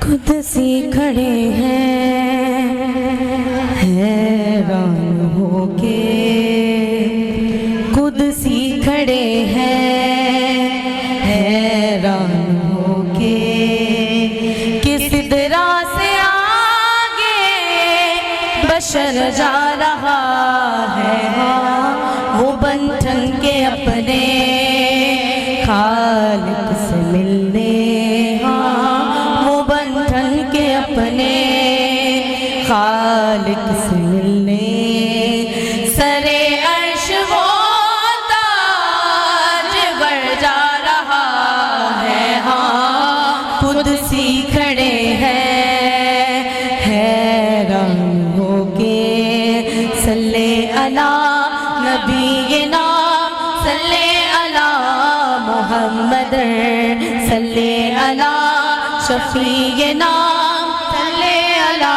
قدسی کھڑے ہیں حیران ہو کے، قدسی کھڑے ہیں حیران ہو کے، کس طرح سے آگے بشر جا رہا ہے، وہ بن ٹھن کے اپنے خالق سے ملنے، وہ بن ٹھن کے اپنے خالق سے ملنے، سرے عرش وہ تاج ور جا رہا ہے، قدسی کھڑے ہیں حیران ہو کے، صلی علی نبینا صلی علی محمد، صلی علی شفیعنا صلی علی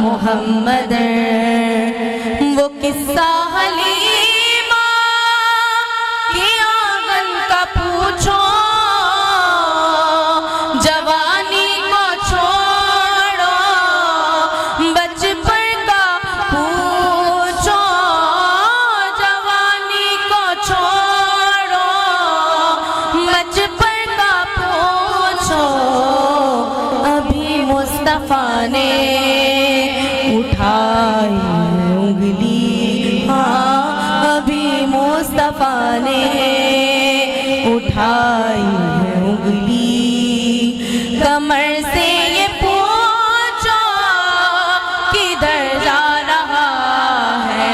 محمد۔ وہ قصہ حلیمہ کی آنگن کا پوچھو، جوانی کو چھوڑو بچپن کا پوچھو، جوانی کو چھوڑو بچپن کا پوچھو، ابھی مصطفیٰ نے اٹھائی انگلی، ابھی مصطفیٰ نے اٹھائی انگلی، کمر سے یہ پوچھو کدھر جا رہا ہے،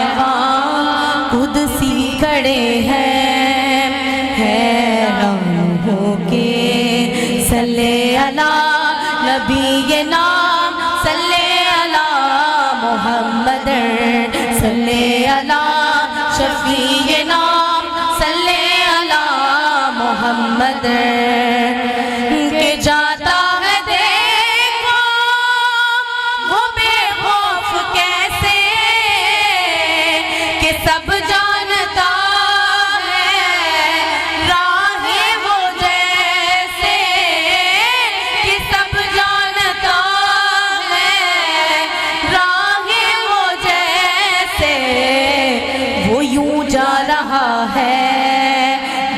قدسی کھڑے ہیں حیران ہو کے، صلی علی نبینا صلی علی محمد، صلی علی شفیعنا صلی علی محمد، کہ جاتا ہے دیکھو وہ بے خوف کیسے، کہ سب جانتا ہے راہیں وہ جیسے، کہ سب جانتا ہے راہیں وہ جیسے، وہ یوں جا رہا ہے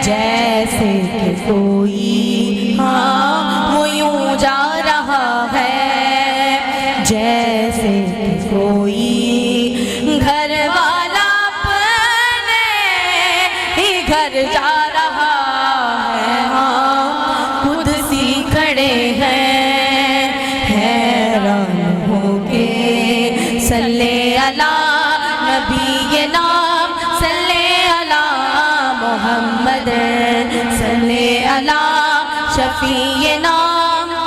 جیسے کہ کوئی، وہ یوں جا رہا ہے جیسے کہ کوئی گھر والا اپنے ہی گھر جا رہا ہے، قدسی کھڑے ہیں حیران ہو کے، صلی علی نبینا صلی علی محمد، صلی علی شفیعنا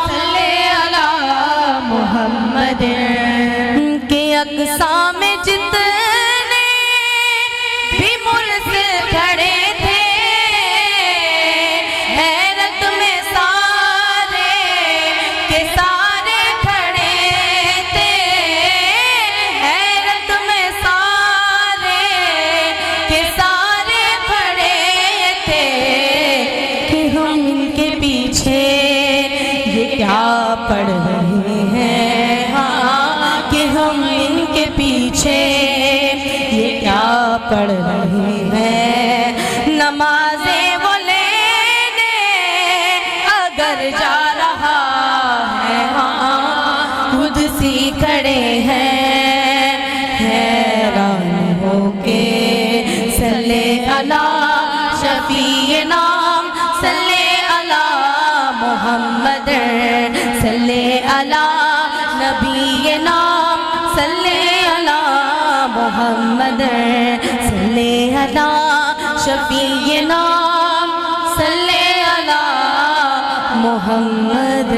صلی علی محمد، کہ اقسام جتنے بھی مرسل کھڑے تھے حیرت میں سارے کے سارے کھڑے تھے، حیرت میں سارے کے سارے کھڑے تھے، کہ ہم ان کے پیچھے یہ کیا پڑھ رہے ہیں، کہ ہم ان کے پیچھے یہ کیا پڑھ رہے ہیں، نمازیں وہ لینے اگر جا رہا ہے، قدسی کھڑے ہیں حیران ہو کے، صلی علی شفیعنا صلی علی محمد، صلی علی نبینا صلی علی محمد، صلی علی شفیعنا صلی علی محمد۔